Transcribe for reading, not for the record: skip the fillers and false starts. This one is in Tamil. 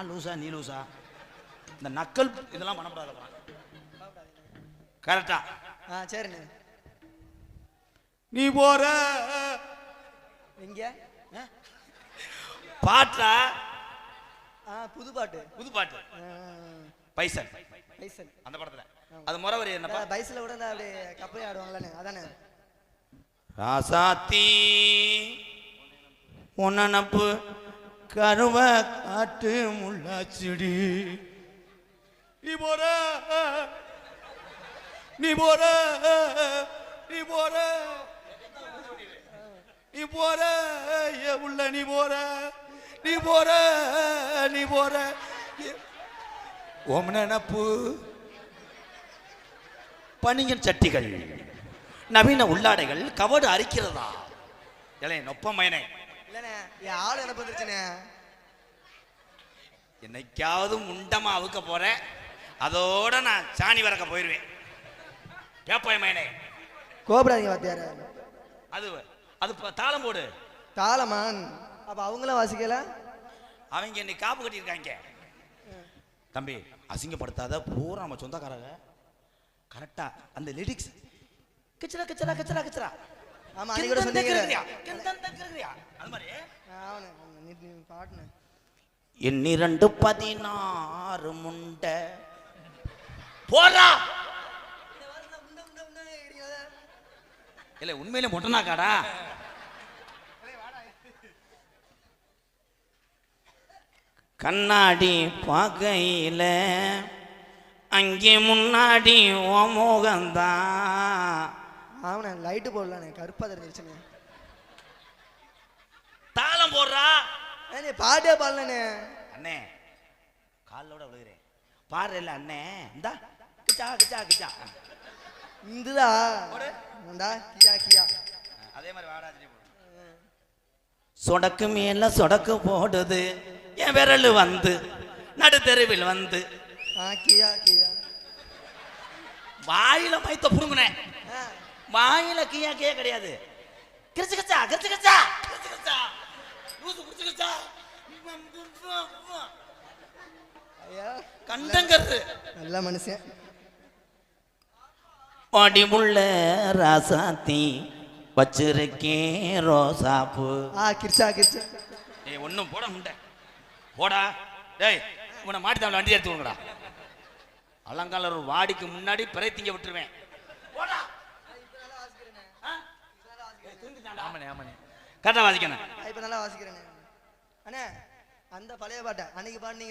நான் லூசா நீ லூசா? இந்த நக்கல் இதெல்லாம் பண்ணக்கூடாது. கரெக்டா? சரிண்ணே. நீ போற எங்க பாட்டா? புது பாட்டு. புது பாட்டு. பைசல் பைசல் அந்த படத்துல. அது முறவரி என்னப்பா? பைசல்ல கூட அப்படியே கப்பலே ஆடுவாங்களானே அதானே. ராசாத்தி உன்னப்பு கருவ காட்டு முள்ளாச்சிடி. நீ போற நீ போற நீ போற நீ போற உள்ள நீ போற நீ போற நீ போற ஓம் நினப்பு பனியன் சட்டிகள் நவீன உள்ளாடைகள் கவடு அரிக்கிறதா? இல்லை நொப்ப மயனே இல்லண்ணே என் ஆளு என்ன வந்துருச்சுண்ணே. என்னைக்காவது முண்டமா அவுக்க போறேன், அதோட நான் சாணி வரக்க போயிருவேன். கேப்பாய் மயனே கோபுராதிங்க வாத்தியார. அது அது தாளம் போடு. தாளமான் அப்ப அவங்களும் வாசிக்கல. அவங்க இன்னைக்கு காப்பு கட்டியிருக்காங்க. தம்பி அசிங்கப்படுத்தாத, பூரா நம்ம சொந்தக்காரங்க. கரெக்டா அந்த லிரிக்ஸ் கிச்சரா கிச்சரா கிச்சரா கிச்சரா. ஆமா அன்னைக்கு கூட சொன்னீங்க. அது மாதிரி நீ பாடுன. எண்ணிரண்டு 16 முண்டை போறா. இல்ல உண்மையில மொட்டனாக்காடா? கண்ணாடி பார்க்கையில அங்கே முன்னாடி ஓமோகந்தான். ஆமாண்ணே லைட்டு போடலானே கருப்பா தெரிஞ்சிருச்சுண்ணே. தாளம் போடுறா. நீ பாட்டே பாடலண்ணே. அண்ணே காலோட விழுகிறேன் பாரு. இல்ல அண்ணே இந்தா கிச்சா கிச்சா கிச்சா இந்துதா கியா கியா. அதே மாதிரி வாடாஜி சொடக்கு மேல சொடக்கு போடுது என் விரல் வந்து நடு தெருவில் வந்து. கியா கியா. வாயில மைத்த புடுங்கினேன். வாயில கியா கியா கிடையாது. கிரிச்சு கச்சா கிரிச்சு கச்சா கிரிச்சு கச்சா லூசு கிரிச்சு கச்சா. கண்டங்கரு நல்ல மனுஷன். பாடிமுள்ள ராசாத்தி வச்சிருக்கேன் ரோசாப்பு. கிரிச்சா கிரிச்சா. ஏய் ஒன்னும் போட முண்டை போடா. டேய் உன்னை மாட்டி தான் வண்டி எடுத்து விடுங்கடா. அலங்கால ஒரு வாடிக்கு முன்னாடி பிறை திங்க விட்டுருவேன். போடா. கரெக்டா வாசிக்கணும். இப்ப நல்லா வாசிக்கிறேன் அண்ணே. அந்த பழைய பாட்டை அன்னைக்கு பாடுனீங்க.